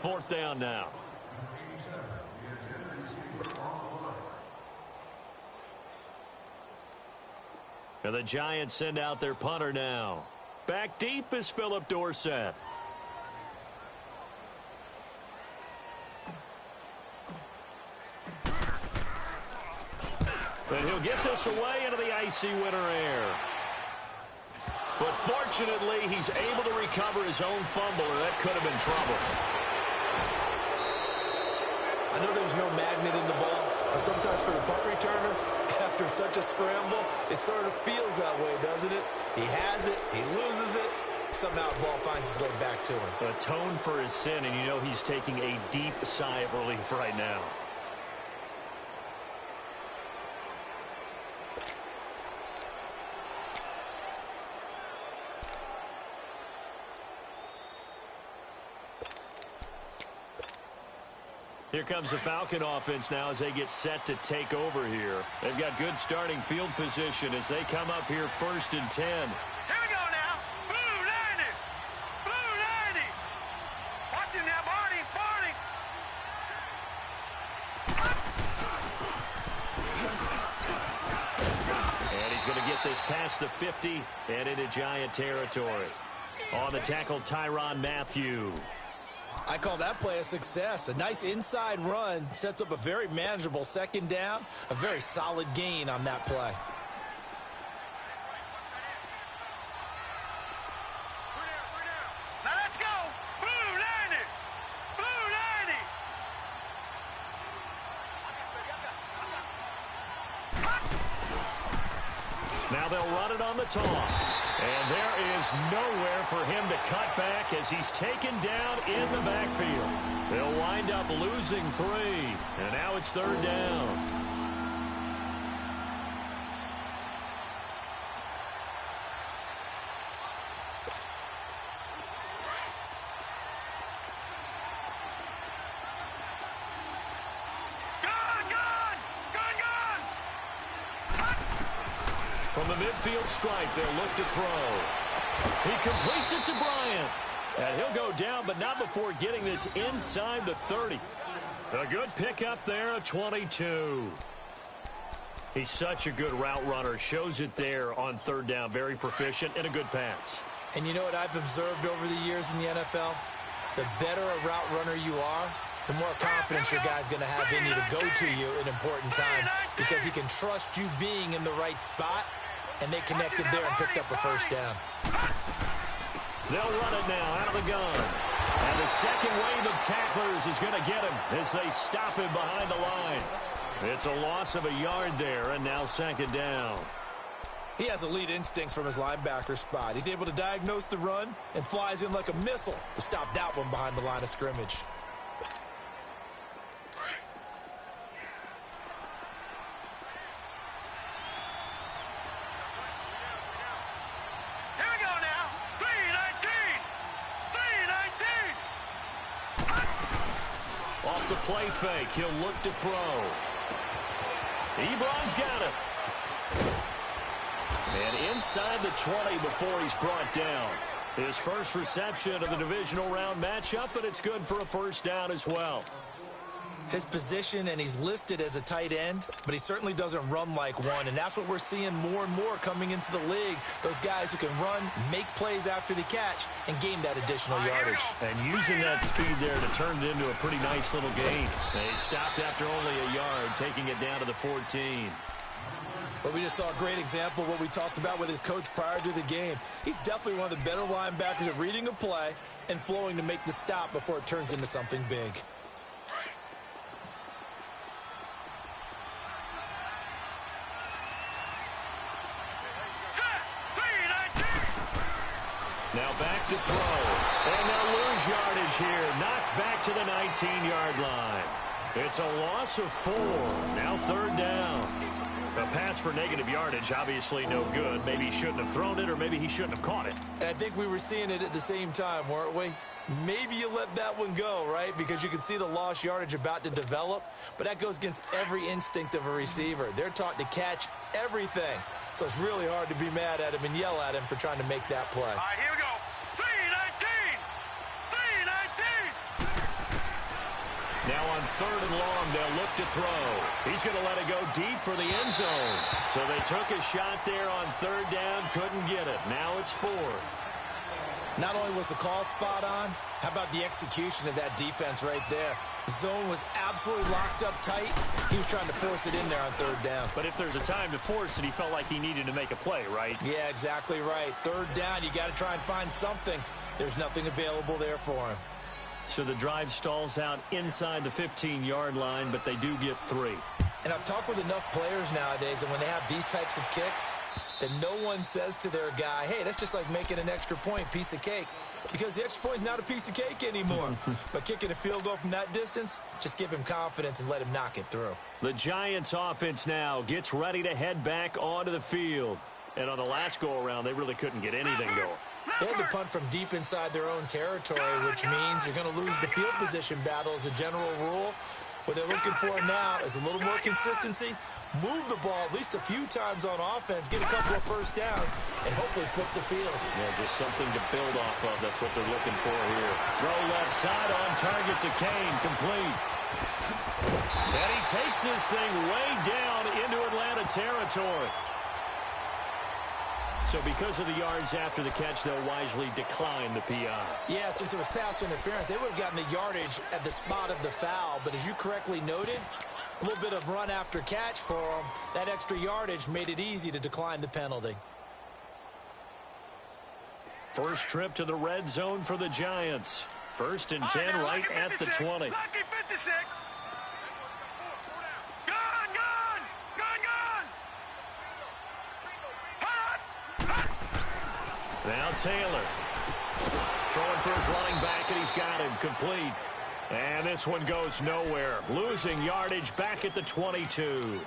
4th down now. And the Giants send out their punter now. Back deep is Philip Dorsett. And he'll get this away into the icy winter air. But fortunately, he's able to recover his own fumble, or that could have been trouble. I know there's no magnet in the ball, but sometimes for the punt returner, after such a scramble, it sort of feels that way, doesn't it? He has it, he loses it, somehow the ball finds its way back to him. Atone for his sin, and you know he's taking a deep sigh of relief right now. Here comes the Falcon offense now as they get set to take over here. They've got good starting field position as they come up here 1st and 10. Here we go now. Blue 90. Blue 90. Watch him now, Barney. Barney. And he's going to get this past the 50 and into Giant territory. On the tackle, Tyrann Mathieu. I call that play a success. A nice inside run sets up a very manageable 2nd down. A very solid gain on that play. Now let's go. Blue 90. Blue 90. Now they'll run it on the toss. And there is nowhere for him to cut back as he's taken down in the backfield. They'll wind up losing 3. And now it's 3rd down. From the midfield stripe, they'll look to throw. He completes it to Bryant. And he'll go down, but not before getting this inside the 30. A good pickup there, a 22. He's such a good route runner. Shows it there on 3rd down. Very proficient and a good pass. And you know what I've observed over the years in the NFL? The better a route runner you are, the more confidence your guy's going to have in you to go to you in important times because he can trust you being in the right spot. And they connected there and picked up a 1st down. They'll run it now out of the gun. And the second wave of tacklers is going to get him as they stop him behind the line. It's a loss of a yard there, and now 2nd down. He has elite instincts from his linebacker spot. He's able to diagnose the run and flies in like a missile to stop that one behind the line of scrimmage. Off the play fake, he'll look to throw. Ebron's got it. And inside the 20 before he's brought down. His first reception of the divisional round matchup, but it's good for a 1st down as well. His position, and he's listed as a tight end, but he certainly doesn't run like one, and that's what we're seeing more and more coming into the league. Those guys who can run, make plays after the catch, and gain that additional yardage. And using that speed there to turn it into a pretty nice little gain. They stopped after only a yard, taking it down to the 14. But we just saw a great example of what we talked about with his coach prior to the game. He's definitely one of the better linebackers at reading a play and flowing to make the stop before it turns into something big. Now back to throw. And they'll lose yardage here. Knocked back to the 19-yard line. It's a loss of 4. Now 3rd down. A pass for negative yardage, obviously no good. Maybe he shouldn't have thrown it, or maybe he shouldn't have caught it. And I think we were seeing it at the same time, weren't we? Maybe you let that one go, right? Because you can see the lost yardage about to develop. But that goes against every instinct of a receiver. They're taught to catch everything. So it's really hard to be mad at him and yell at him for trying to make that play. All right, here we go. 319! 319! Now on 3rd and long, they'll look to throw. He's going to let it go deep for the end zone. So they took a shot there on 3rd down, couldn't get it. Now it's 4. Not only was the call spot on, how about the execution of that defense right there? The zone was absolutely locked up tight. He was trying to force it in there on 3rd down. But if there's a time to force it, he felt like he needed to make a play, right? Yeah, exactly right. 3rd down, you got to try and find something. There's nothing available there for him. So the drive stalls out inside the 15-yard line, but they do get 3. And I've talked with enough players nowadays, and when they have these types of kicks, that no one says to their guy, hey, that's just like making an extra point, piece of cake. Because the extra point is not a piece of cake anymore. But kicking a field goal from that distance, just give him confidence and let him knock it through. The Giants offense now gets ready to head back onto the field. And on the last go-around, they really couldn't get anything going. They had to punt from deep inside their own territory, which means you're going to lose the field position battle as a general rule. What they're looking for now is a little more consistency, move the ball at least a few times on offense, get a couple of first downs, and hopefully flip the field. Yeah, just something to build off of. That's what they're looking for here. Throw left side on target to Kane, complete. And he takes this thing way down into Atlanta territory. So because of the yards after the catch, they'll wisely decline the PI. Yeah, since it was pass interference, they would have gotten the yardage at the spot of the foul. But as you correctly noted, a little bit of run after catch for them. That extra yardage made it easy to decline the penalty. First trip to the red zone for the Giants. 1st and 10 right at the 20. Lucky 56. Now Taylor. Throwing for his running back, and he's got him complete. And this one goes nowhere. Losing yardage back at the 22.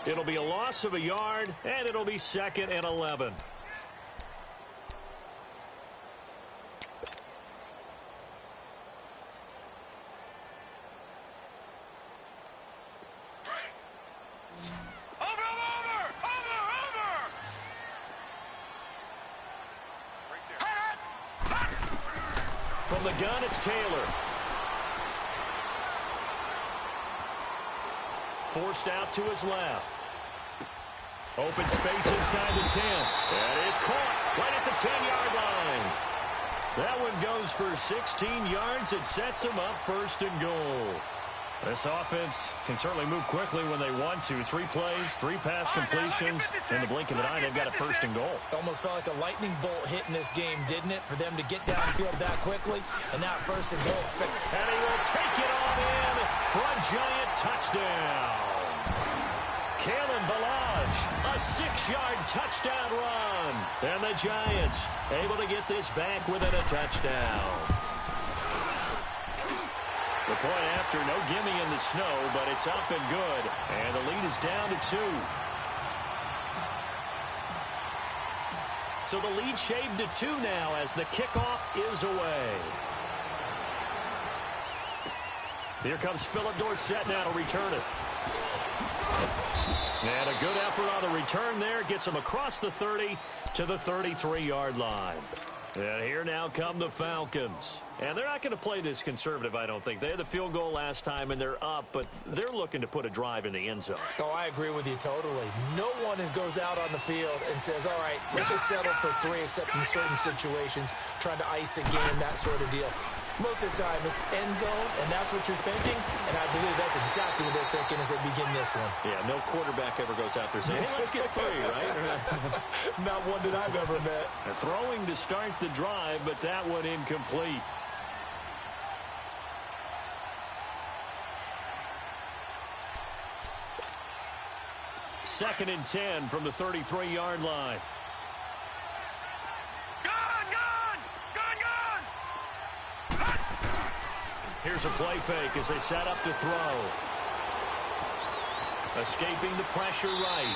It'll be a loss of a yard, and it'll be 2nd and 11. From the gun, it's Taylor. Forced out to his left. Open space inside the 10. That is caught right at the 10-yard line. That one goes for 16 yards. It sets him up 1st and goal. This offense can certainly move quickly when they want to. 3 plays, 3 pass completions. In the blink of an eye, they've got a 1st and goal. Almost felt like a lightning bolt hit in this game, didn't it? For them to get downfield that quickly. And now 1st and goal. And he will take it on in for a Giant touchdown. Kalen Ballage, a 6-yard touchdown run. And the Giants able to get this back within a touchdown. The point after, no gimme in the snow, but it's up and good. And the lead is down to 2. So the lead shaved to 2 now as the kickoff is away. Here comes Philip Dorsett now to return it. And a good effort on the return there. Gets him across the 30 to the 33-yard line. And here now come the Falcons. And they're not going to play this conservative, I don't think. They had the field goal last time, and they're up, but they're looking to put a drive in the end zone. Oh, I agree with you totally. No one goes out on the field and says, all right, let's just settle for 3, except in certain situations, trying to ice a game, that sort of deal. Most of the time, it's end zone, and that's what you're thinking, and I believe that's exactly what they're thinking as they begin this one. Yeah, no quarterback ever goes out there saying, hey, let's get 3, right? Not one that I've ever met. Throwing to start the drive, but that one incomplete. Second and 10 from the 33-yard line. Here's a play fake as they set up to throw. Escaping the pressure right.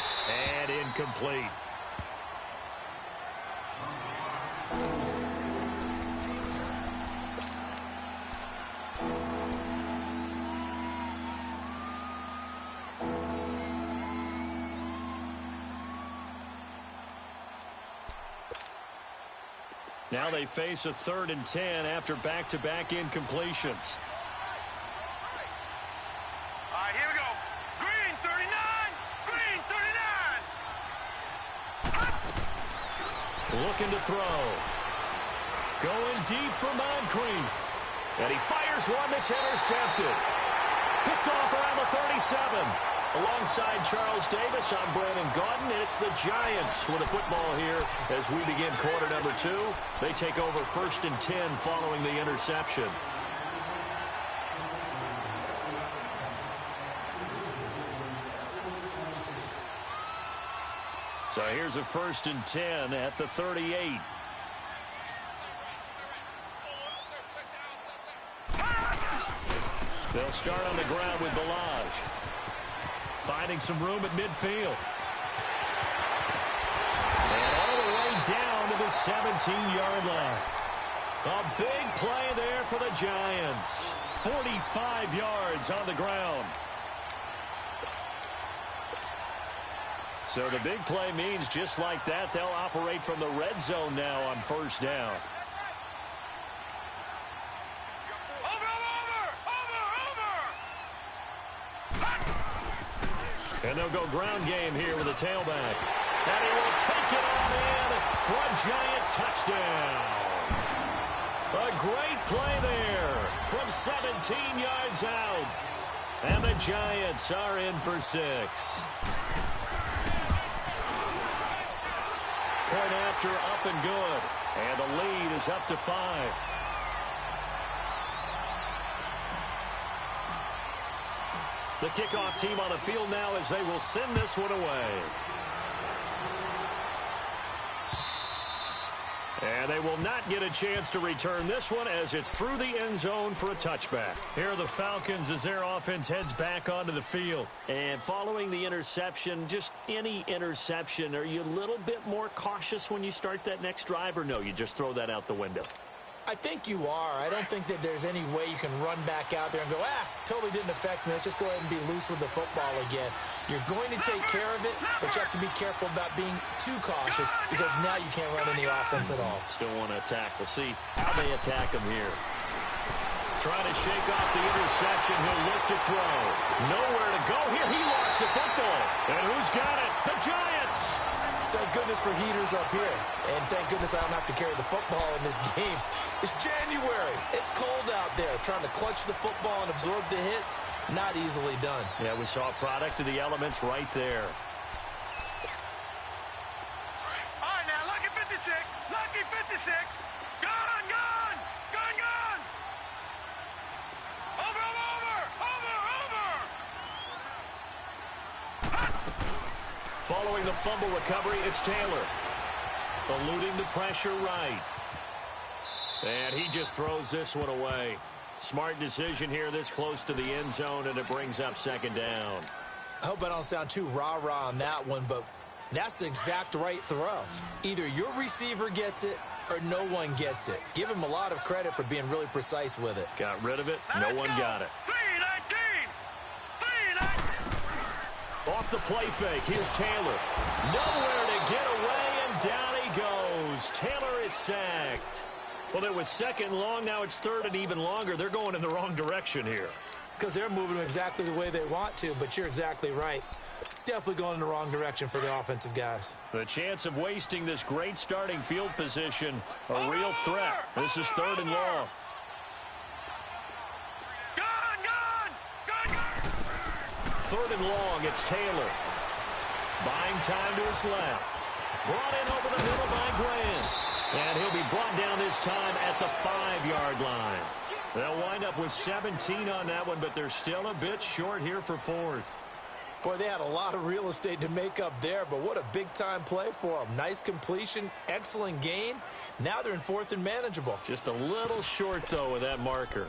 And incomplete. Now they face a 3rd and 10 after back-to-back incompletions. Looking to throw. Going deep for Moncrief. And he fires one that's intercepted. Picked off around the 37. Alongside Charles Davis, I'm Brandon Gaudin, and it's the Giants with the football here as we begin quarter number 2. They take over 1st and 10 following the interception. So here's a 1st and 10 at the 38. They'll start on the ground with Balaj. Finding some room at midfield. And all the way down to the 17-yard line. A big play there for the Giants. 45 yards on the ground. So the big play means just like that, they'll operate from the red zone now on 1st down. And they'll go ground game here with a tailback. And he will take it on in for a Giant touchdown. A great play there from 17 yards out. And the Giants are in for 6. Point after up and good. And the lead is up to 5. The kickoff team on the field now as they will send this one away. And they will not get a chance to return this one as it's through the end zone for a touchback. Here are the Falcons as their offense heads back onto the field. And following the interception, just any interception, are you a little bit more cautious when you start that next drive, or no, you just throw that out the window? I think you are. I don't think that there's any way you can run back out there and go, totally didn't affect me. Let's just go ahead and be loose with the football again. You're going to take care of it, but you have to be careful about being too cautious because now you can't run any offense at all. Still want to attack. We'll see how they attack him here. Trying to shake off the interception. He'll look to throw. Nowhere to go here. He lost the football. And who's got it? The Giants. Thank goodness for heaters up here. And thank goodness I don't have to carry the football in this game. It's January. It's cold out there. Trying to clutch the football and absorb the hits, not easily done. Yeah, we saw a product of the elements right there. All right, now, lucky 56. Lucky 56. Gone, gone. Gone, gone. Over, over, over, over. Following the fumble recovery, it's Taylor. Eluding the pressure right. And he just throws this one away. Smart decision here this close to the end zone, and it brings up 2nd down. I hope I don't sound too rah-rah on that one, but that's the exact right throw. Either your receiver gets it or no one gets it. Give him a lot of credit for being really precise with it. Got rid of it. No one got it. 3-19. Off the play fake. Here's Taylor. Nowhere to get away, and down he goes. Taylor is sacked. Well, it was 2nd long. Now it's 3rd and even longer. They're going in the wrong direction here. Because they're moving them exactly the way they want to, but you're exactly right. Definitely going in the wrong direction for the offensive guys. The chance of wasting this great starting field position, a real threat. This is 3rd and long. Gone, gone. Gone, gone. 3rd and long, it's Taylor. Buying time to his left. Brought in over the middle by Grant. And he'll be brought down this time at the 5-yard line. They'll wind up with 17 on that one, but they're still a bit short here for 4th. Boy, they had a lot of real estate to make up there, but what a big-time play for them. Nice completion, excellent gain. Now they're in 4th and manageable. Just a little short, though, with that marker.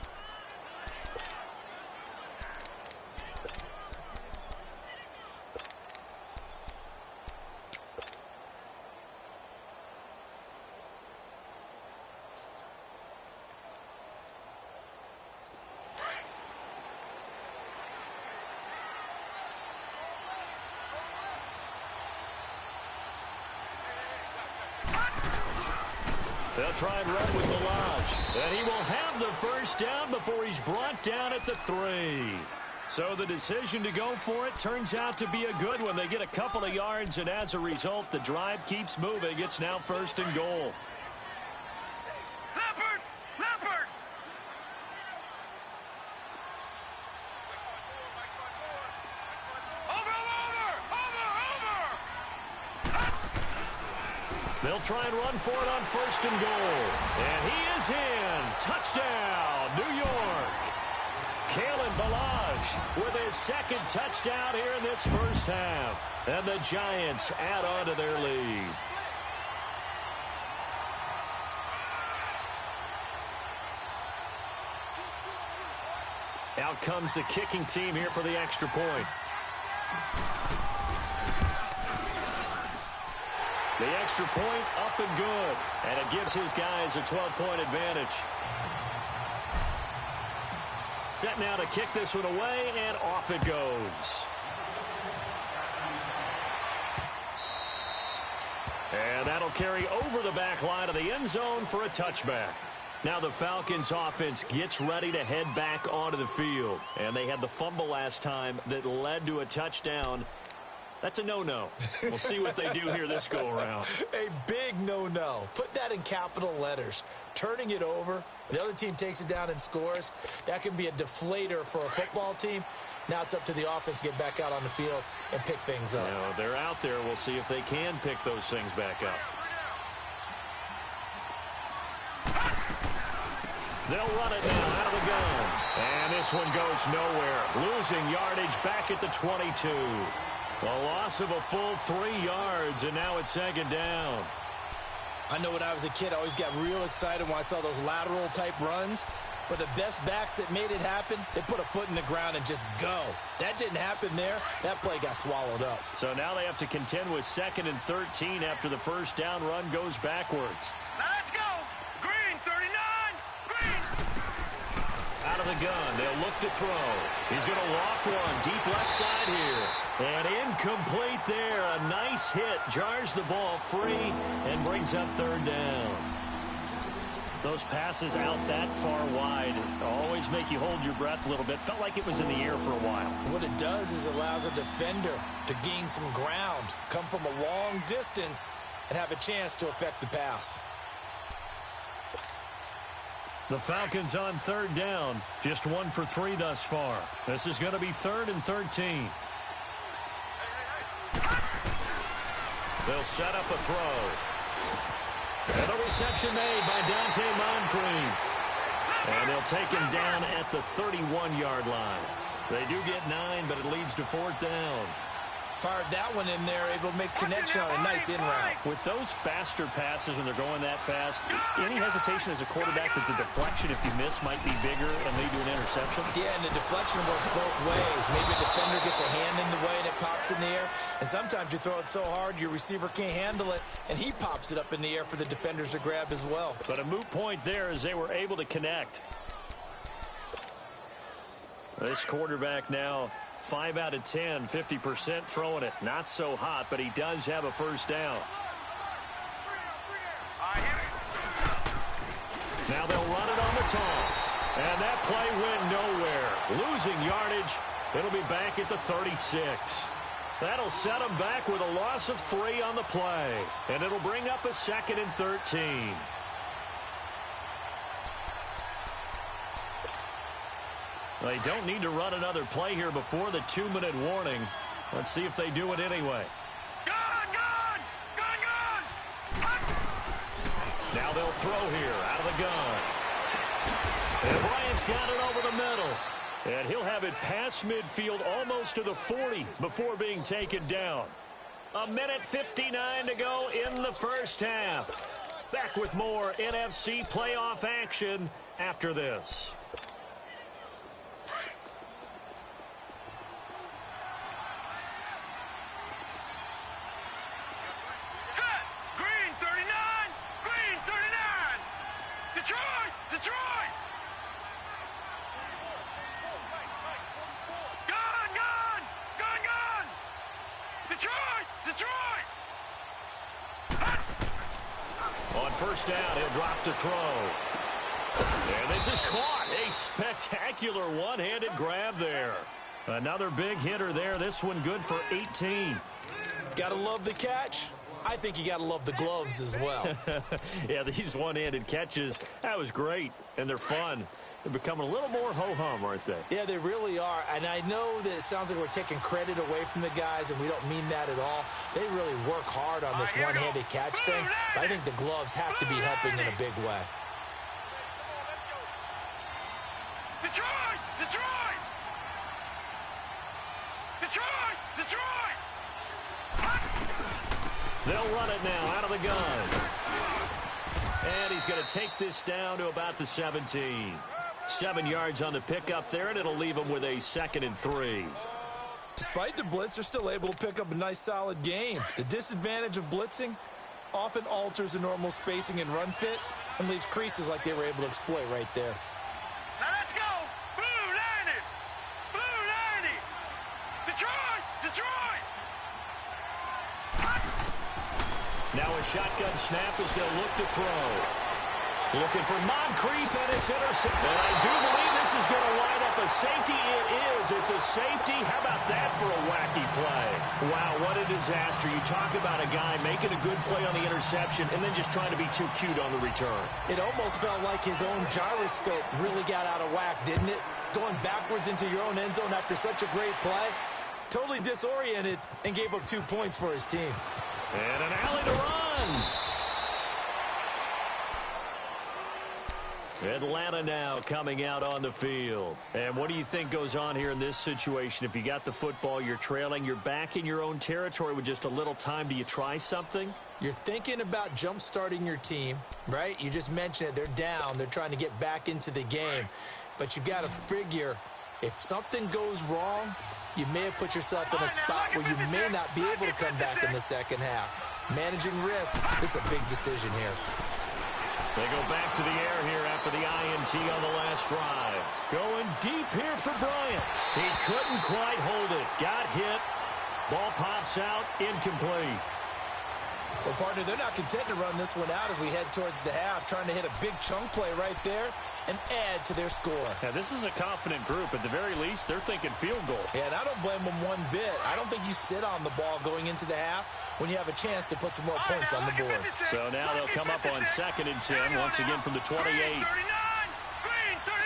They'll try and run with Balaj. And he will have the 1st down before he's brought down at the 3. So the decision to go for it turns out to be a good one. They get a couple of yards, and as a result, the drive keeps moving. It's now 1st and goal. Leopard! Leopard! Over! They'll try and run for it on 1st and goal. And he is in. Touchdown, New York. Kalen Ballage with his 2nd touchdown here in this first half. And the Giants add on to their lead. Out comes the kicking team here for the extra point. The extra point up and good. And it gives his guys a 12-point advantage. Set now to kick this one away, and off it goes. And that'll carry over the back line of the end zone for a touchback. Now the Falcons offense gets ready to head back onto the field. And they had the fumble last time that led to a touchdown. That's a no-no. We'll see what they do here this go-around. A big no-no. Put that in capital letters. Turning it over, the other team takes it down and scores. That can be a deflator for a football team. Now it's up to the offense to get back out on the field and pick things up. Now, they're out there. We'll see if they can pick those things back up. They'll run it now out of the gun. And this one goes nowhere. Losing yardage back at the 22. A loss of a full 3 yards, and now it's 2nd down. I know when I was a kid, I always got real excited when I saw those lateral-type runs. But the best backs that made it happen, they put a foot in the ground and just go. That didn't happen there. That play got swallowed up. So now they have to contend with 2nd and 13 after the first down run goes backwards. Let's go! Green, 39! Green! Out of the gun, they'll look to throw. He's going to loft one deep left side here. And incomplete there. A nice hit. Jars the ball free and brings up 3rd down. Those passes out that far wide always make you hold your breath a little bit. Felt like it was in the air for a while. What it does is allows a defender to gain some ground, come from a long distance, and have a chance to affect the pass. The Falcons on 3rd down. Just 1 for 3 thus far. This is going to be 3rd and 13. They'll set up a throw. And the reception made by Dante Moncrief. And they'll take him down at the 31-yard line. They do get 9, but it leads to 4th down. Fired that one in there, able to make connection on a nice in route. With those faster passes when they're going that fast, any hesitation as a quarterback that the deflection, if you miss, might be bigger and lead to an interception? Yeah, and the deflection works both ways. Maybe a defender gets a hand in the way and it pops in the air. And sometimes you throw it so hard your receiver can't handle it, and he pops it up in the air for the defenders to grab as well. But a moot point there as they were able to connect. This quarterback now 5 out of 10, 50% throwing it. Not so hot, but he does have a first down. Now they'll run it on the toss. And that play went nowhere. Losing yardage. It'll be back at the 36. That'll set them back with a loss of 3 on the play. And it'll bring up a 2nd and 13. They don't need to run another play here before the 2-minute warning. Let's see if they do it anyway. Gun! Now they'll throw here out of the gun. And Bryant's got it over the middle. And he'll have it past midfield almost to the 40 before being taken down. 1:59 to go in the first half. Back with more NFC playoff action after this. Detroit! Gun! Detroit! On first down, he'll drop to throw. And this is caught. A spectacular one-handed grab there. Another big hitter there. This one good for 18. Gotta love the catch. I think you gotta love the gloves as well. Yeah, these one-handed catches, that was great, and they're fun. They're becoming a little more ho-hum, aren't they? Yeah, they really are. And I know that it sounds like we're taking credit away from the guys, and we don't mean that at all. They really work hard on this one-handed catch thing. But I think the gloves have to be helping in a big way. Detroit! Detroit! Detroit! Detroit! They'll run it now out of the gun. And he's going to take this down to about the 17. 7 yards on the pickup there, and it'll leave him with a 2nd and 3. Despite the blitz, they're still able to pick up a nice, solid game. The disadvantage of blitzing often alters the normal spacing and run fits and leaves creases like they were able to exploit right there. Now let's go! Blue 90! Blue 90! Detroit! Detroit! Now a shotgun snap as they'll look to throw. Looking for Moncrief, and it's intercepted. And I do believe this is going to line up a safety. It is. It's a safety. How about that for a wacky play? Wow, what a disaster. You talk about a guy making a good play on the interception and then just trying to be too cute on the return. It almost felt like his own gyroscope really got out of whack, didn't it? Going backwards into your own end zone after such a great play. Totally disoriented and gave up 2 points for his team. And an alley to run. Atlanta now coming out on the field. And what do you think goes on here in this situation? If you got the football, you're trailing, you're back in your own territory with just a little time. Do you try something? You're thinking about jump-starting your team, right? You just mentioned it. They're down. They're trying to get back into the game. But you've got to figure if something goes wrong, you may have put yourself in a spot where you may not be able to come back in the second half. Managing risk, this is a big decision here. They go back to the air here after the INT on the last drive. Going deep here for Bryant. He couldn't quite hold it. Got hit. Ball pops out. Incomplete. Well, partner, they're not content to run this one out as we head towards the half, trying to hit a big chunk play right there and add to their score. Now, this is a confident group. At the very least, they're thinking field goal. Yeah, and I don't blame them one bit. I don't think you sit on the ball going into the half when you have a chance to put some more points on the board. So now they'll come up on 2nd and 10 once again from the 28. Green 39! Green 39!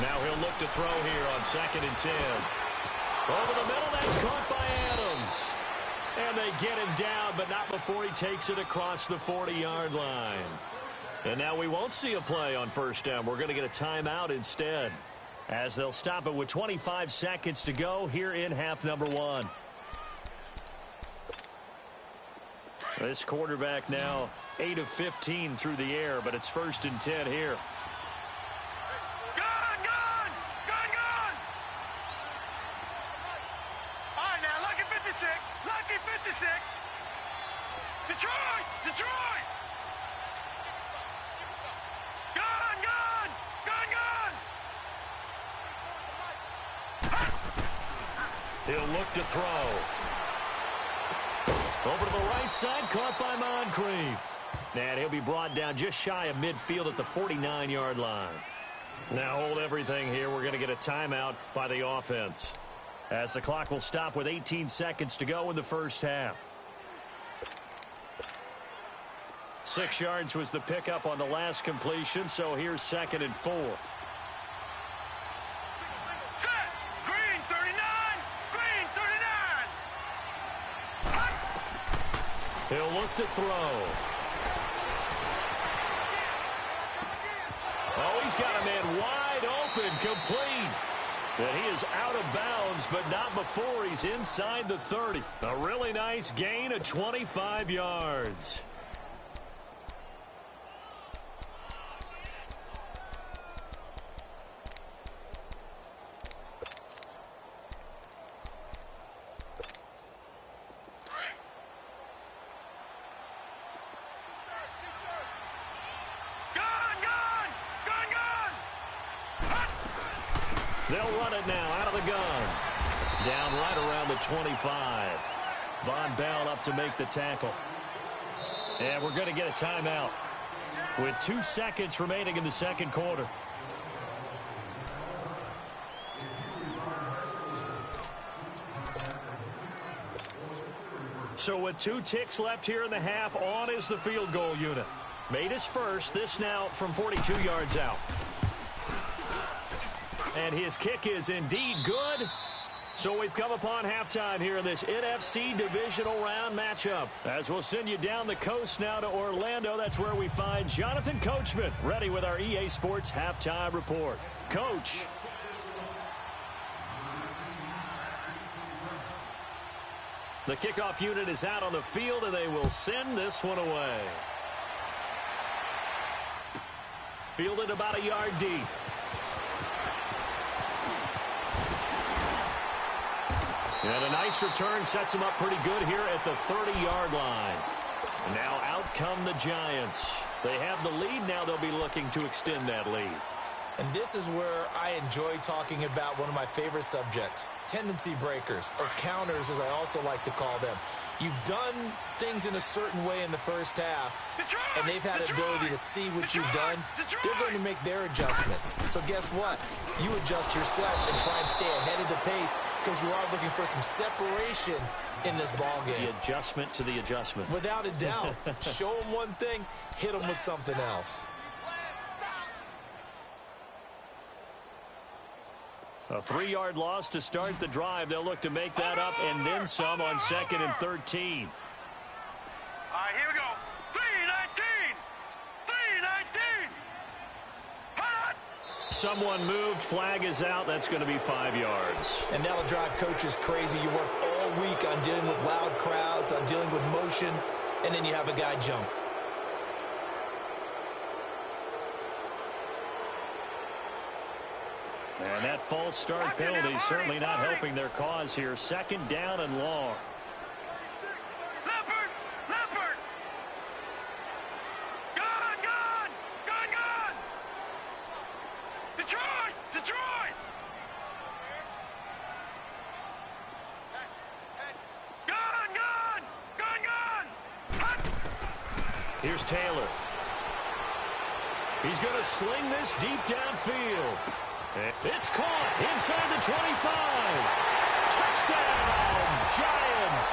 Now he'll look to throw here on 2nd and 10. Over the middle, that's caught by Adams. And they get him down, but not before he takes it across the 40-yard line. And now we won't see a play on 1st down. We're going to get a timeout instead, as they'll stop it with 25 seconds to go here in half number 1. This quarterback now 8 of 15 through the air, but it's 1st and 10 here. Detroit! Detroit! Gun! Gun! Gun! Gun! He'll look to throw. Over to the right side, caught by Moncrief. And he'll be brought down just shy of midfield at the 49-yard line. Now hold everything here. We're going to get a timeout by the offense, as the clock will stop with 18 seconds to go in the first half. 6 yards was the pickup on the last completion, so here's 2nd and 4. Set! Green 39! Green 39! He'll look to throw. Oh, he's got a man wide open, complete. And he is out of bounds, but not before he's inside the 30. A really nice gain of 25 yards. They'll run it now out of the gun. Down right around the 25. Von Bell up to make the tackle. And we're going to get a timeout. with 2 seconds remaining in the second quarter. So with 2 ticks left here in the half, on is the field goal unit. Made his first, this now from 42 yards out. And his kick is indeed good. So we've come upon halftime here in this NFC divisional round matchup. As we'll send you down the coast now to Orlando, that's where we find Jonathan Coachman, ready with our EA Sports halftime report. Coach. The kickoff unit is out on the field, and they will send this one away. Fielded about a yard deep. And a nice return sets them up pretty good here at the 30-yard line. And now out come the Giants. They have the lead. Now they'll be looking to extend that lead. And this is where I enjoy talking about one of my favorite subjects, tendency breakers, or counters as I also like to call them. You've done things in a certain way in the first half, and they've had the ability to see what you've done. They're going to make their adjustments. So guess what? You adjust yourself and try and stay ahead of the pace because you are looking for some separation in this ball game. The adjustment to the adjustment. Without a doubt. Show them one thing, hit them with something else. A 3-yard loss to start the drive. They'll look to make that up and then some on 2nd and 13. All right, here we go. 3-19. 3-19. Hot. Someone moved. Flag is out. That's going to be 5 yards. And that'll drive coaches crazy. You work all week on dealing with loud crowds, on dealing with motion, and then you have a guy jump. And that false start penalty certainly not helping their cause here. 2nd down and long. Leopard. Leopard. Gone. Gone. Gone. Gone. Detroit. Detroit. Gone. Gone. Gone. Gone. Hot. Here's Taylor. He's going to sling this deep downfield. It's caught inside the 25. Touchdown, Giants.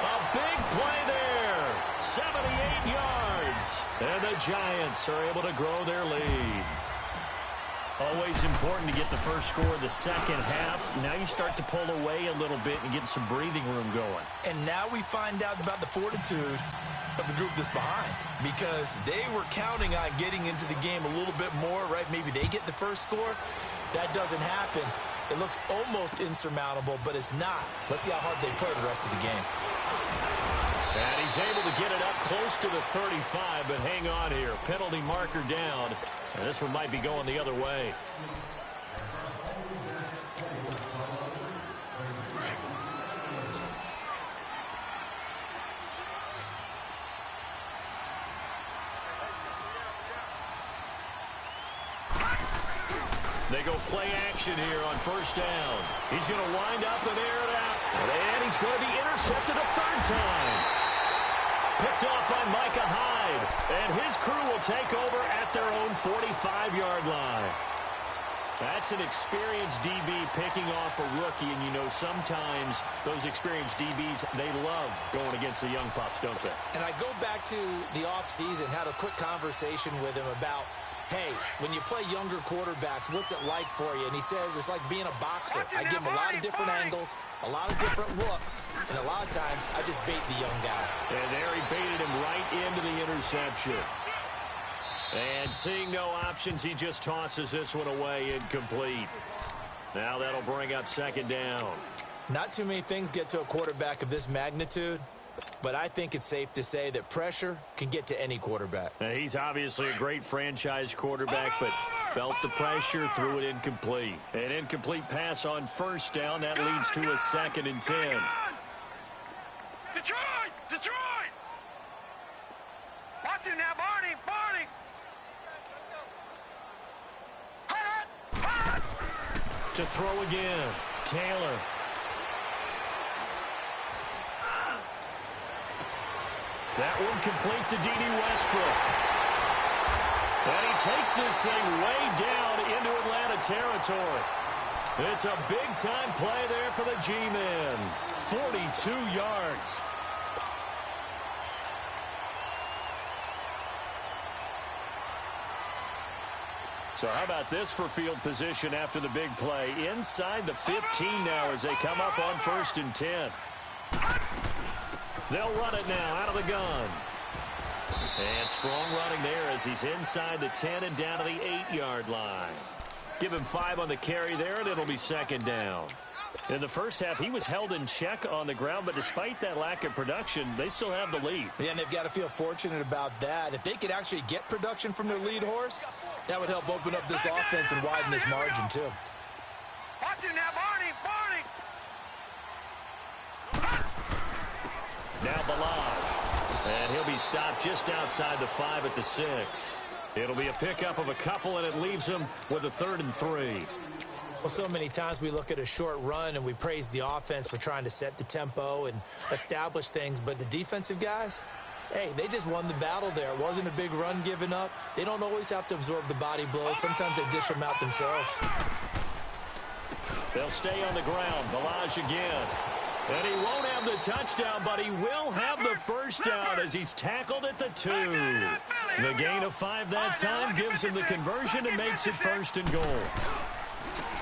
A big play there. 78 yards. And the Giants are able to grow their lead. Always important to get the first score of the second half. Now you start to pull away a little bit and get some breathing room going. And now we find out about the fortitude of the group that's behind, because they were counting on getting into the game a little bit more, right? Maybe they get the first score. That doesn't happen. It looks almost insurmountable, but it's not. Let's see how hard they play the rest of the game. And he's able to get it up close to the 35, but hang on here. Penalty marker down, and this one might be going the other way. They go play action here on 1st down. He's going to wind up and air it out. And he's going to be intercepted a 3rd time. Picked off by Micah Hyde. And his crew will take over at their own 45-yard line. That's an experienced DB picking off a rookie. And you know sometimes those experienced DBs, they love going against the young pups, don't they? And I go back to the offseason, had a quick conversation with him about, hey, when you play younger quarterbacks, what's it like for you? And he says it's like being a boxer. I give him a lot of different angles, a lot of different looks, and a lot of times I just bait the young guy. And there he baited him right into the interception. And seeing no options, he just tosses this one away, incomplete. Now that'll bring up 2nd down. Not too many things get to a quarterback of this magnitude, but I think it's safe to say that pressure can get to any quarterback. Now, he's obviously a great franchise quarterback, but felt the pressure, threw it incomplete. An incomplete pass on 1st down. That leads to a 2nd and 10. Detroit! Detroit! Watch it now, Barney! Barney! Hot! Hot! To throw again. Taylor. That one complete to D.D. Westbrook. And he takes this thing way down into Atlanta territory. It's a big-time play there for the G-Men. 42 yards. So how about this for field position after the big play? Inside the 15 now as they come up on 1st and 10. They'll run it now out of the gun. And strong running there as he's inside the 10 and down to the 8-yard line. Give him 5 on the carry there, and it'll be 2nd down. In the first half, he was held in check on the ground, but despite that lack of production, they still have the lead. Yeah, and they've got to feel fortunate about that. If they could actually get production from their lead horse, that would help open up this offense and widen this margin, too. Watch it now, Barney! Now Balaj. And he'll be stopped just outside the 5 at the 6. It'll be a pickup of a couple, and it leaves him with a 3rd and 3. Well, so many times we look at a short run and we praise the offense for trying to set the tempo and establish things, but the defensive guys, hey, they just won the battle there. It wasn't a big run given up. They don't always have to absorb the body blows. Sometimes they dish them out themselves. They'll stay on the ground. Balaj again. And he won't have the touchdown, but he will have the first down as he's tackled at the 2. The gain of 5 that time gives him the conversion and makes it 1st and goal.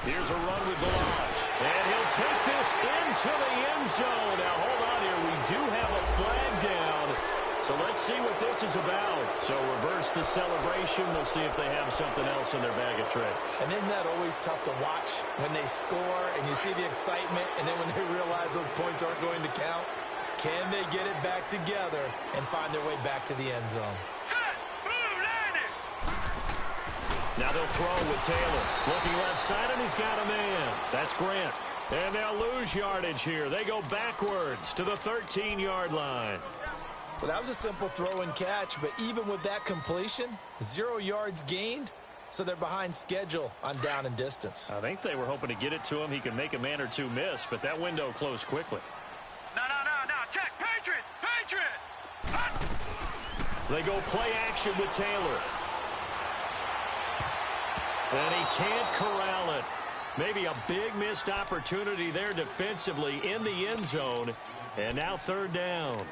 Here's a run with Balaj. And he'll take this into the end zone. Now, hold on here. We do have a flag down. So let's see what this is about. So reverse the celebration. We'll see if they have something else in their bag of tricks. And isn't that always tough to watch when they score and you see the excitement, and then when they realize those points aren't going to count? Can they get it back together and find their way back to the end zone? Now they'll throw with Taylor. Looking left side, and he's got a man. That's Grant. And they'll lose yardage here. They go backwards to the 13-yard line. Well, that was a simple throw and catch, but even with that completion, 0 yards gained, so they're behind schedule on down and distance. I think they were hoping to get it to him. He could make a man or two miss, but that window closed quickly. No. Check. Patriot. They go play action with Taylor. And he can't corral it. Maybe a big missed opportunity there defensively in the end zone. And now 3rd down.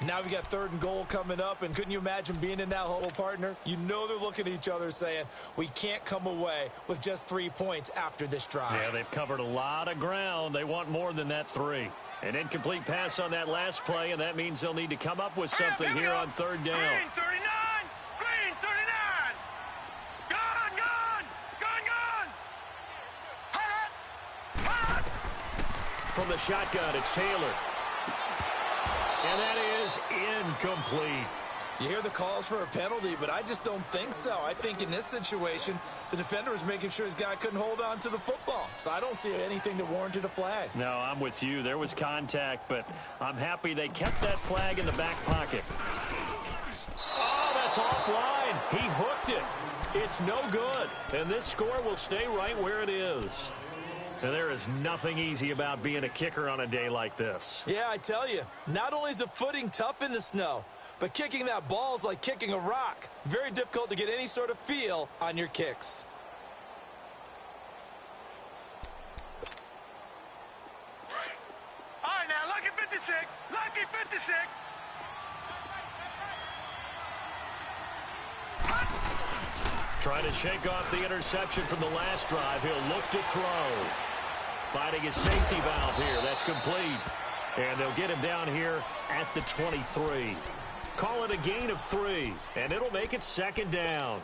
Now we got 3rd and goal coming up, and couldn't you imagine being in that huddle, partner? You know they're looking at each other saying, we can't come away with just 3 points after this drive. Yeah, they've covered a lot of ground. They want more than that 3. An incomplete pass on that last play, and that means they'll need to come up with something here on 3rd down. Green 39! Green 39! Gone! Hot! From the shotgun, it's Taylor. And that is incomplete. You hear the calls for a penalty, but I just don't think so. I think in this situation, the defender was making sure his guy couldn't hold on to the football. So I don't see anything that warranted a flag. No, I'm with you. There was contact, but I'm happy they kept that flag in the back pocket. Oh, that's offline. He hooked it. It's no good. And this score will stay right where it is. And there is nothing easy about being a kicker on a day like this. Yeah, I tell you, not only is the footing tough in the snow, but kicking that ball is like kicking a rock. Very difficult to get any sort of feel on your kicks. All right, now, lucky 56. Lucky 56. Trying to shake off the interception from the last drive. He'll look to throw. Finding his safety valve here. That's complete. And they'll get him down here at the 23. Call it a gain of 3, and it'll make it 2nd down.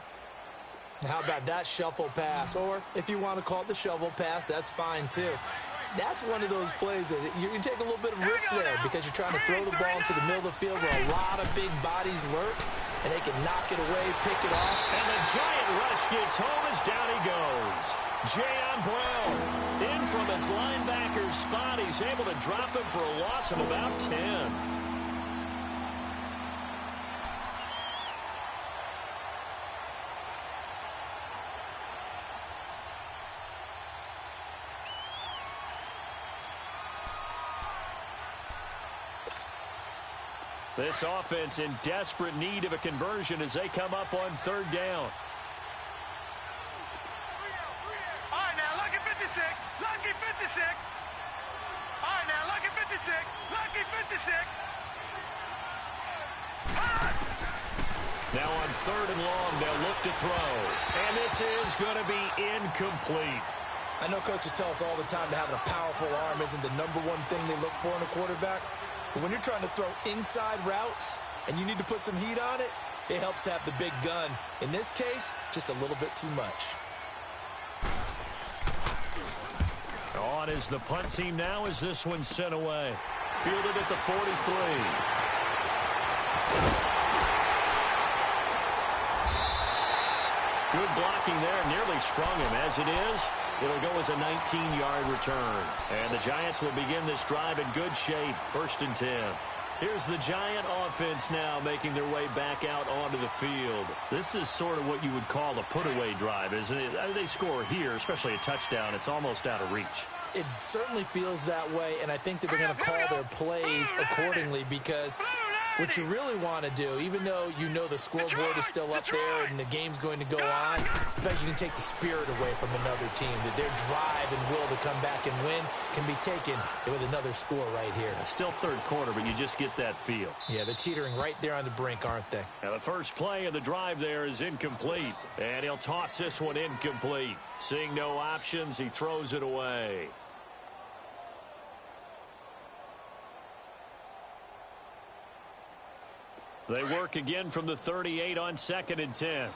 How about that shuffle pass? Or if you want to call it the shovel pass, that's fine too. That's one of those plays that you can take a little bit of risk there because you're trying to throw the ball into the middle of the field where a lot of big bodies lurk, and they can knock it away, pick it off. And the giant rush gets home as down he goes. Jayon Brown in from his linebacker spot. He's able to drop him for a loss of about 10. This offense in desperate need of a conversion as they come up on third down. All right, now, lucky 56. Lucky 56. All right, now, lucky 56. Lucky 56. Now on third and long, they'll look to throw. And this is going to be incomplete. I know coaches tell us all the time that having a powerful arm isn't the number one thing they look for in a quarterback. But when you're trying to throw inside routes and you need to put some heat on it, it helps to have the big gun. In this case, just a little bit too much. On is the punt team now as this one's sent away. Fielded at the 43. Good blocking there, nearly sprung him. As it is, it'll go as a 19-yard return. And the Giants will begin this drive in good shape, 1st and 10. Here's the Giant offense now making their way back out onto the field. This is sort of what you would call a put-away drive, isn't it? They score here, especially a touchdown. It's almost out of reach. It certainly feels that way, and I think that they're going to call their plays accordingly because what you really want to do, even though you know the scoreboard is still up there and the game's going to go on, in fact, you can take the spirit away from another team, that their drive and will to come back and win can be taken with another score right here. It's still third quarter, but you just get that feel. Yeah, they're teetering right there on the brink, aren't they? Now the first play of the drive there is incomplete, and he'll toss this one incomplete. Seeing no options, he throws it away. They work again from the 38 on 2nd and 10.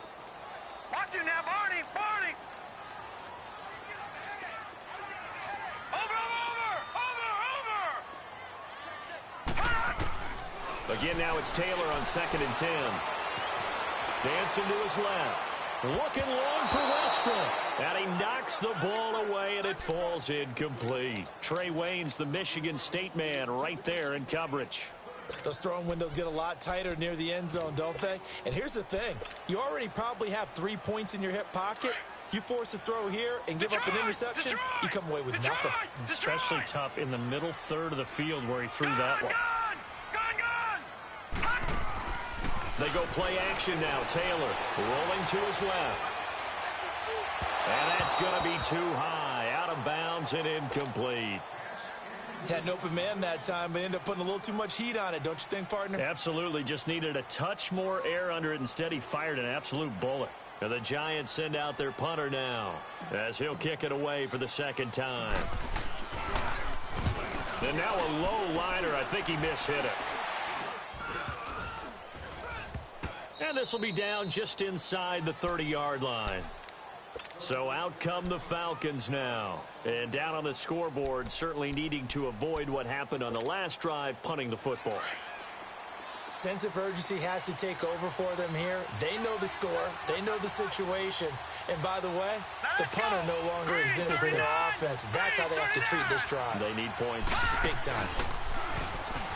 Watch you now, Barney. Barney. Over. Again, now it's Taylor on 2nd and 10. Dancing to his left. Looking long for Westbrook. And he knocks the ball away, and it falls incomplete. Trey Wayne's the Michigan State man right there in coverage. Those throwing windows get a lot tighter near the end zone, don't they? And here's the thing. You already probably have 3 points in your hip pocket. You force a throw here and give up an interception, you come away with nothing. Especially tough in the middle third of the field where he threw that one. They go play action now. Taylor rolling to his left. And that's going to be too high. Out of bounds and incomplete. Had an open man that time, but ended up putting a little too much heat on it, don't you think, partner? Absolutely. Just needed a touch more air under it. Instead, he fired an absolute bullet. And the Giants send out their punter now as he'll kick it away for the 2nd time. And now a low liner. I think he mishit it. And this will be down just inside the 30-yard line. So out come the Falcons now. And down on the scoreboard, certainly needing to avoid what happened on the last drive, punting the football. Sense of urgency has to take over for them here. They know the score. They know the situation. And by the way, the punter no longer exists for their offense. That's how they have to treat this drive. They need points. Big time.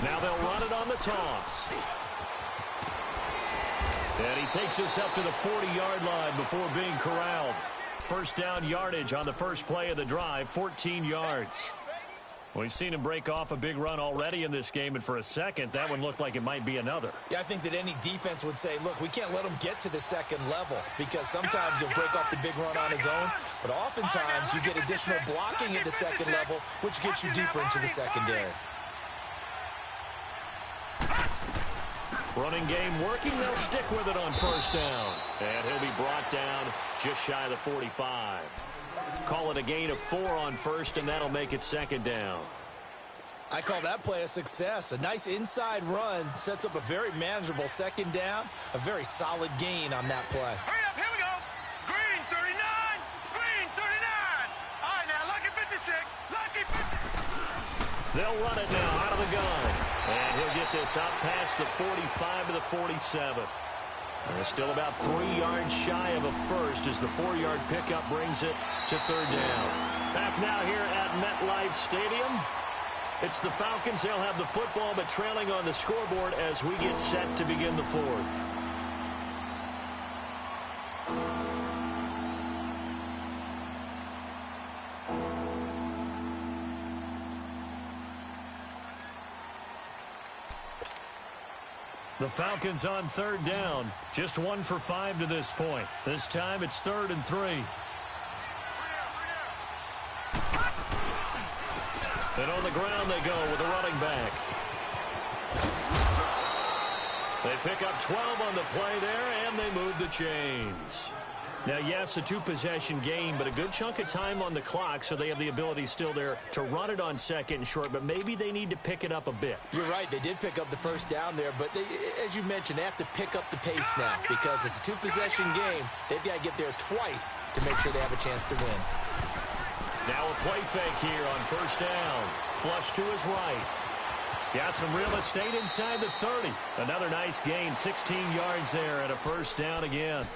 Now they'll run it on the toss. And he takes us up to the 40-yard line before being corralled. First down yardage on the first play of the drive, 14 yards. We've seen him break off a big run already in this game, and for a second, that one looked like it might be another. Yeah, I think that any defense would say, look, we can't let him get to the second level because sometimes he'll break off the big run on his own, but oftentimes you get additional blocking at the second level, which gets you deeper into the secondary. Running game working. They'll stick with it on first down. And he'll be brought down just shy of the 45. Call it a gain of 4 on first, and that'll make it 2nd down. I call that play a success. A nice inside run sets up a very manageable 2nd down. A very solid gain on that play. Hurry up, here we go. Green 39. Green 39. All right, now, lucky 56. Lucky 56. They'll run it now out of the gun. And he'll get this out past the 45 to the 47. They're still about 3 yards shy of a first as the 4-yard pickup brings it to 3rd down. Back now here at MetLife Stadium. It's the Falcons. They'll have the football, but trailing on the scoreboard as we get set to begin the 4th. The Falcons on third down. Just 1 for 5 to this point. This time it's 3rd and 3. And on the ground they go with a running back. They pick up 12 on the play there, and they move the chains. Now, yes, a 2-possession game, but a good chunk of time on the clock, so they have the ability still there to run it on 2nd and short, but maybe they need to pick it up a bit. You're right. They did pick up the first down there, but as you mentioned, they have to pick up the pace now because it's a 2-possession game. They've got to get there twice to make sure they have a chance to win. Now a play fake here on 1st down. Flush to his right. Got some real estate inside the 30. Another nice gain, 16 yards there and a 1st down again.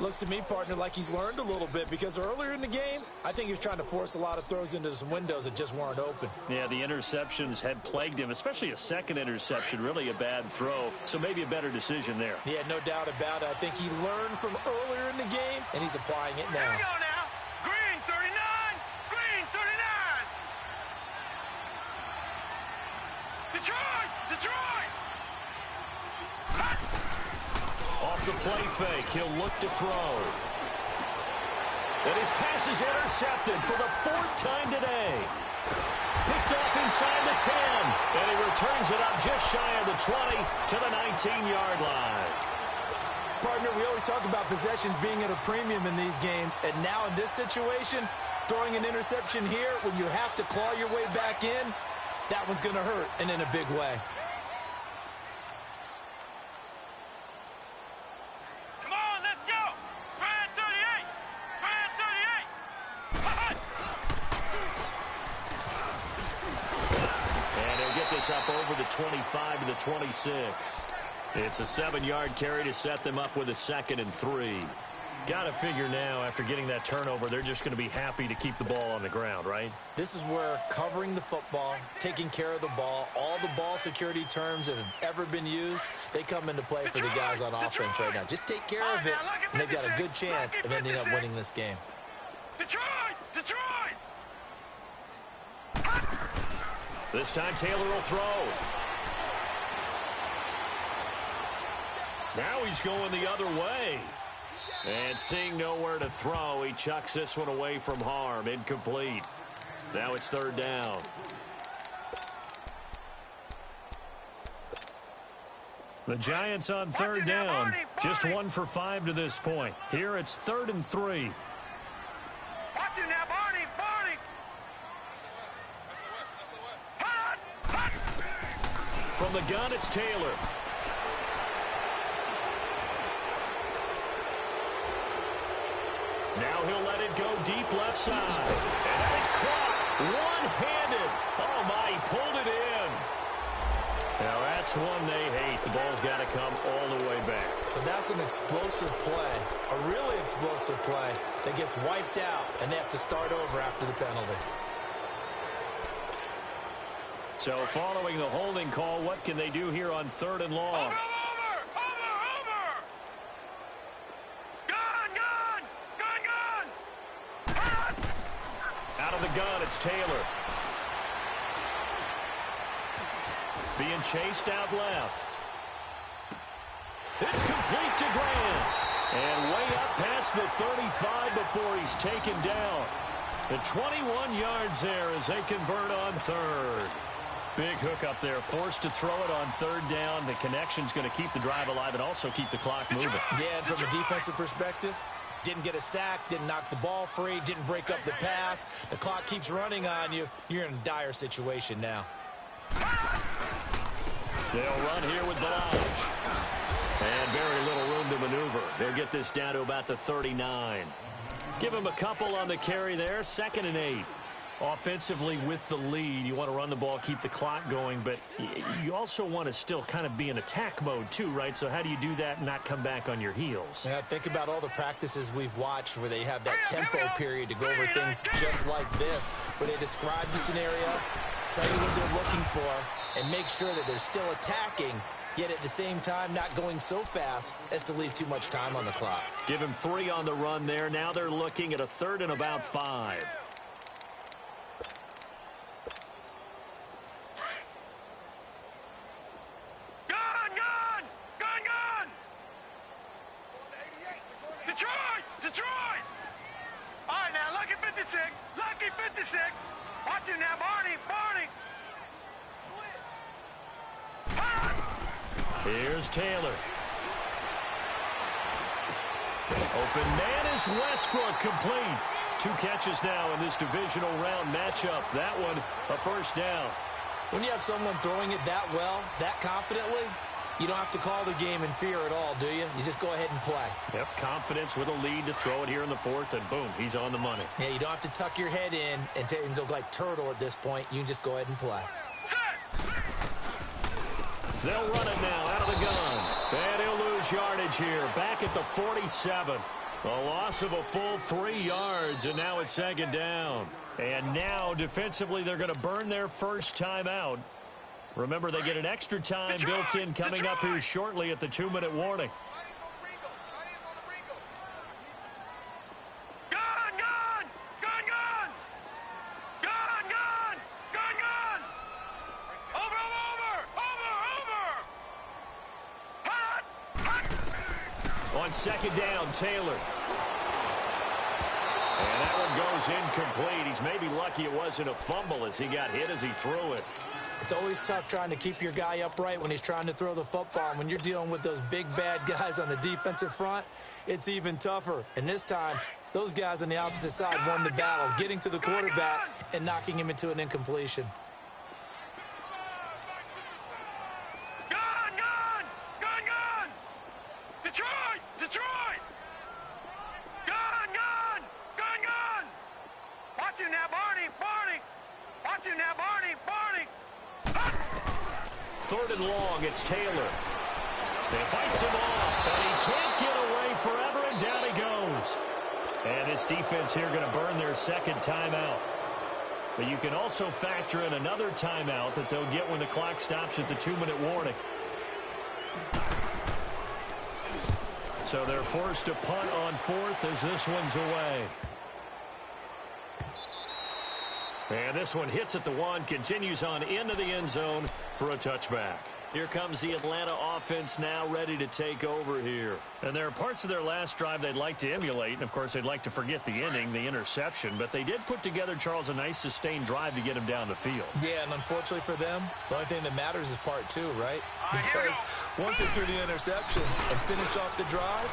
Looks to me, partner, like he's learned a little bit because earlier in the game, I think he was trying to force a lot of throws into some windows that just weren't open. Yeah, the interceptions had plagued him, especially a second interception, really a bad throw, so maybe a better decision there. Yeah, no doubt about it. I think he learned from earlier in the game, and he's applying it now. Here we go now. Green 39. Green 39. Detroit. Detroit. Off the play fake, he'll look to throw. And his pass is intercepted for the 4th time today. Picked off inside the 10. And he returns it up just shy of the 20 to the 19-yard line. Partner, we always talk about possessions being at a premium in these games. And now in this situation, throwing an interception here when you have to claw your way back in, that one's going to hurt, and in a big way. Up over the 25 to the 26. It's a 7-yard carry to set them up with a 2nd and 3. Got to figure now, after getting that turnover, they're just going to be happy to keep the ball on the ground, right? This is where covering the football, taking care of the ball, all the ball security terms that have ever been used, they come into play for the guys on offense right now. Just take care of it, and they've got a good chance of ending up winning this game. Detroit! Detroit! This time Taylor will throw. Now he's going the other way. And seeing nowhere to throw, he chucks this one away from harm. Incomplete. Now it's 3rd down. The Giants on 3rd down. Just 1 for 5 to this point. Here it's 3rd and 3. Watch him now, Barney! Barney! From the gun, it's Taylor. Now he'll let it go deep left side. And that is caught one-handed. Oh, my, he pulled it in. Now that's one they hate. The ball's got to come all the way back. So that's an explosive play, a really explosive play that gets wiped out, and they have to start over after the penalty. So following the holding call, what can they do here on 3rd and long? Over! Gun! Gun! Gun! Gun! Out of the gun, it's Taylor. Being chased out left. It's complete to Grant. And way up past the 35 before he's taken down. The 21 yards there as they convert on 3rd. Big hook up there, forced to throw it on 3rd down. The connection's going to keep the drive alive and also keep the clock moving. Yeah, and from a defensive perspective, didn't get a sack, didn't knock the ball free, didn't break up the pass. The clock keeps running on you. You're in a dire situation now. They'll run here with Balaj. And very little room to maneuver. They'll get this down to about the 39. Give him a couple on the carry there, 2nd and 8. Offensively with the lead, you want to run the ball, keep the clock going, but you also want to still kind of be in attack mode too, right? So how do you do that and not come back on your heels? Yeah, think about all the practices we've watched where they have that tempo period to go over things just like this, where they describe the scenario, tell you what they're looking for, and make sure that they're still attacking, yet at the same time not going so fast as to leave too much time on the clock. Give him 3 on the run there. Now they're looking at a 3rd and about 5. Gun! Gun! Detroit! Detroit! All right, now, lucky 56. Lucky 56. Watch him now, Barney. Barney. Here's Taylor. Open man is Westbrook, complete. 2 catches now in this divisional round matchup. That one, a first down. When you have someone throwing it that well, that confidently, you don't have to call the game in fear at all, do you? You just go ahead and play. Yep, confidence with a lead to throw it here in the 4th, and boom, he's on the money. Yeah, you don't have to tuck your head in and go like turtle at this point. You can just go ahead and play. They'll run it now out of the gun. And he'll lose yardage here. Back at the 47. A loss of a full 3 yards, and now it's 2nd down. And now, defensively, they're going to burn their first time out. Remember, they get an extra time built in coming up here shortly at the 2-minute warning. On 2nd down, Taylor. And that one goes incomplete. He's maybe lucky it wasn't a fumble as he got hit as he threw it. It's always tough trying to keep your guy upright when he's trying to throw the football. And when you're dealing with those big, bad guys on the defensive front, it's even tougher. And this time, those guys on the opposite side won the battle, getting to the quarterback and knocking him into an incompletion. Detroit! Detroit! Gun! Gun! Gun! Gun! Watch him now, Barney! Barney! Watch him now, Barney! Barney! 3rd and long, it's Taylor. They fights him off, but he can't get away forever, and down he goes. And this defense here going to burn their 2nd timeout. But you can also factor in another timeout that they'll get when the clock stops at the 2-minute warning. So they're forced to punt on 4th as this one's away. And this one hits at the 1, continues on into the end zone for a touchback. Here comes the Atlanta offense now ready to take over here. And there are parts of their last drive they'd like to emulate. And, of course, they'd like to forget the ending, the interception. But they did put together, Charles, a nice sustained drive to get him down the field. Yeah, and unfortunately for them, the only thing that matters is part 2, right? Because once they threw the interception and finished off the drive,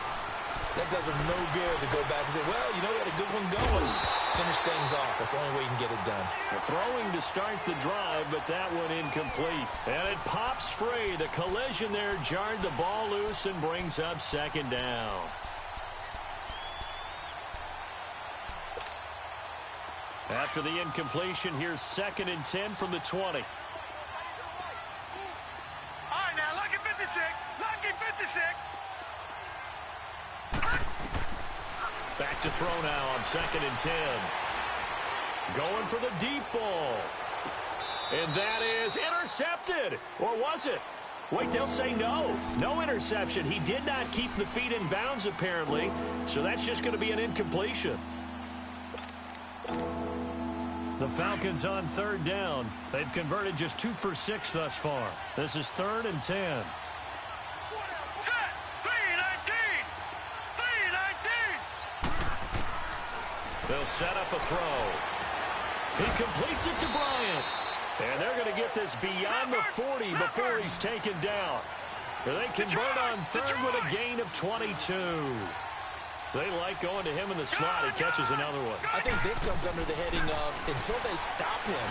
that does them no good to go back and say, well, you know, we had a good one going. Finish things off. That's the only way you can get it done. Well, throwing to start the drive, but that one incomplete. And it pops free. The collision there jarred the ball loose and brings up 2nd down. After the incompletion, here's 2nd and 10 from the 20. All right, now, lucky 56. Lucky 56. Back to throw now on 2nd and 10. Going for the deep ball. And that is intercepted. Or was it? Wait, they'll say no. No interception. He did not keep the feet in bounds, apparently. So that's just going to be an incompletion. The Falcons on 3rd down. They've converted just 2 for 6 thus far. This is 3rd and 10. They'll set up a throw. He completes it to Bryant. And they're going to get this beyond the 40 before he's taken down. They convert on 3rd with a gain of 22. They like going to him in the slot. He catches another one. I think this comes under the heading of until they stop him,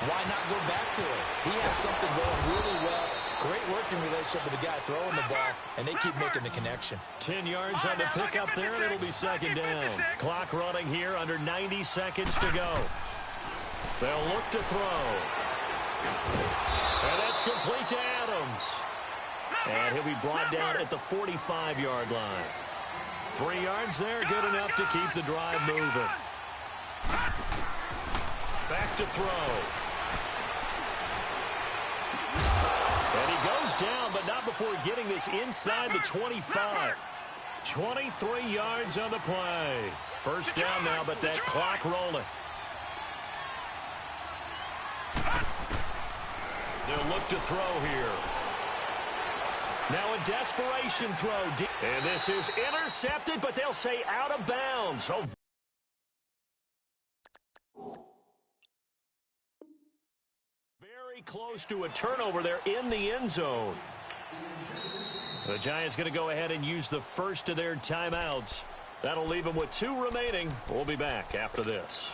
why not go back to it? He has something going really well. Great working relationship with the guy throwing the ball, and they keep making the connection. 10 yards on the pickup there, and it'll be 2nd down. Clock running here, under 90 seconds to go. They'll look to throw. And that's complete to Adams. And he'll be brought down at the 45-yard line. 3 yards there, good enough to keep the drive moving. Back to throw. And he goes down, but not before getting this inside the 25. 23 yards on the play. First down now, but that clock rolling. They'll look to throw here. Now a desperation throw. And this is intercepted, but they'll say out of bounds. Oh. Very close to a turnover there in the end zone. The Giants going to go ahead and use the first of their timeouts. That'll leave them with 2 remaining. We'll be back after this.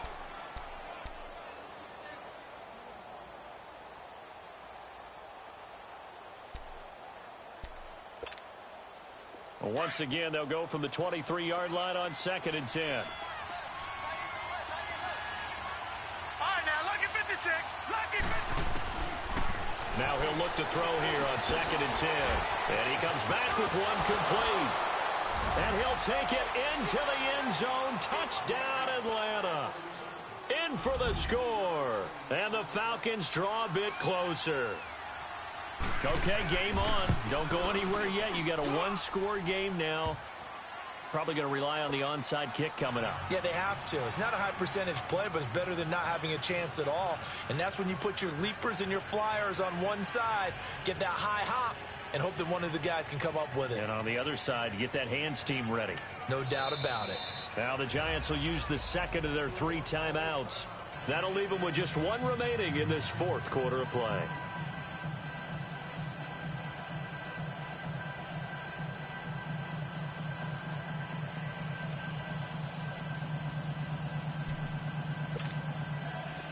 Once again, they'll go from the 23-yard line on 2nd and 10. All right, now, lucky 56. Lucky 56. Now he'll look to throw here on 2nd and 10. And he comes back with one complete. And he'll take it into the end zone. Touchdown, Atlanta. In for the score. And the Falcons draw a bit closer. Okay, game on. Don't go anywhere yet. You got a 1-score game now. Probably going to rely on the onside kick coming up. Yeah, they have to. It's not a high percentage play, but it's better than not having a chance at all. And that's when you put your leapers and your flyers on one side, get that high hop, and hope that one of the guys can come up with it. And on the other side, get that hands team ready. No doubt about it. Now the Giants will use the second of their 3 timeouts. That'll leave them with just 1 remaining in this 4th quarter of play.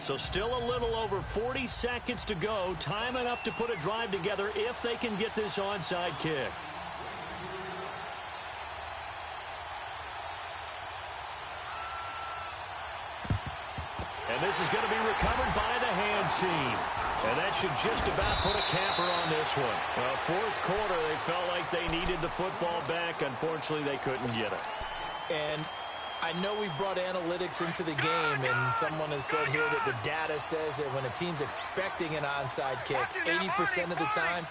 So still a little over 40 seconds to go. Time enough to put a drive together if they can get this onside kick. And this is going to be recovered by the hands team. And that should just about put a capper on this one. Well, 4th quarter, they felt like they needed the football back. Unfortunately, they couldn't get it. And I know we brought analytics into the game, and someone has said here that the data says that when a team's expecting an onside kick, 80% of the time,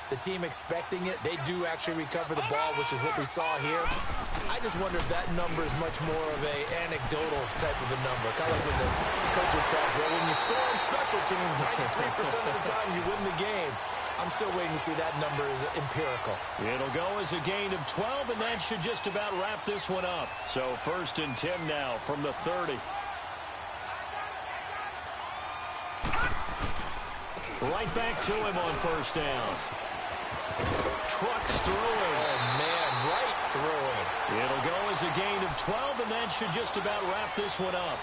the team expecting it, they do actually recover the ball, which is what we saw here. I just wonder if that number is much more of a anecdotal type of a number. Kind of like when the coaches tell us, well, when you score on special teams, 93% of the time you win the game. I'm still waiting to see that number is empirical. It'll go as a gain of 12, and that should just about wrap this one up. So 1st and 10 now from the 30. Right back to him on 1st down. Trucks through him. Oh, man, right through him. It'll go as a gain of 12, and that should just about wrap this one up.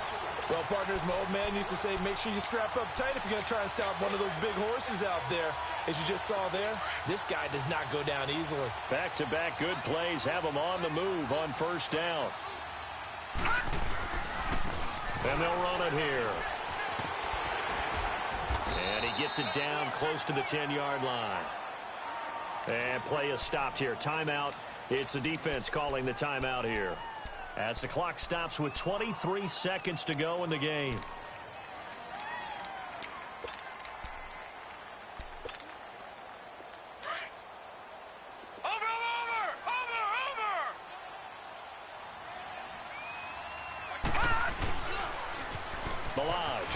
Well, partners, my old man used to say, make sure you strap up tight if you're going to try and stop one of those big horses out there. As you just saw there, this guy does not go down easily. Back-to-back good plays have him on the move on 1st down. And they'll run it here. And he gets it down close to the 10-yard line. And play is stopped here. Timeout. It's the defense calling the timeout here. As the clock stops with 23 seconds to go in the game. Balaj.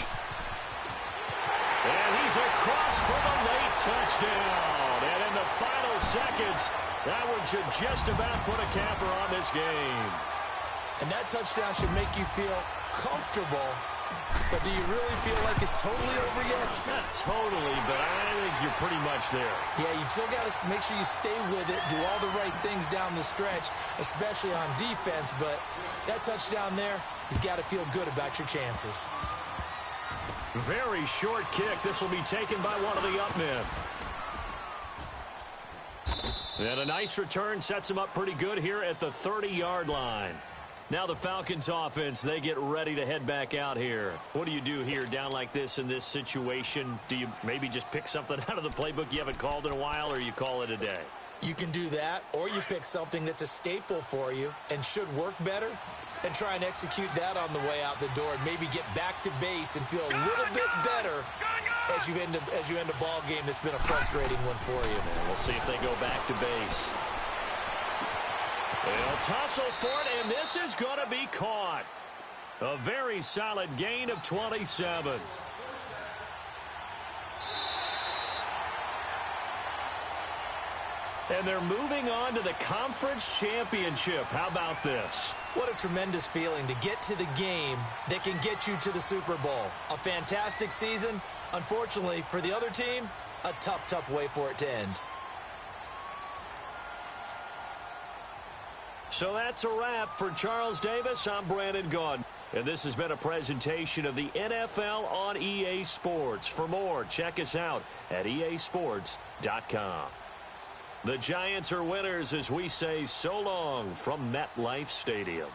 And he's across for the late touchdown. And in the final seconds, that one should just about put a capper on this game. And that touchdown should make you feel comfortable. But do you really feel like it's totally over yet? Not totally, but I think you're pretty much there. Yeah, you've still got to make sure you stay with it, do all the right things down the stretch, especially on defense. But that touchdown there, you've got to feel good about your chances. Very short kick. This will be taken by one of the up men. And a nice return sets him up pretty good here at the 30-yard line. Now the Falcons offense, they get ready to head back out here. What do you do here down like this in this situation? Do you maybe just pick something out of the playbook you haven't called in a while, or you call it a day? You can do that, or you pick something that's a staple for you and should work better and try and execute that on the way out the door and maybe get back to base and feel a little bit better as you end a ball game that's been a frustrating one for you. And we'll see if they go back to base. They'll tussle for it, and this is going to be caught. A very solid gain of 27. And they're moving on to the conference championship. How about this? What a tremendous feeling to get to the game that can get you to the Super Bowl. A fantastic season. Unfortunately, for the other team, a tough, tough way for it to end. So that's a wrap. For Charles Davis, I'm Brandon Gaudin. And this has been a presentation of the NFL on EA Sports. For more, check us out at easports.com. The Giants are winners as we say so long from MetLife Stadium.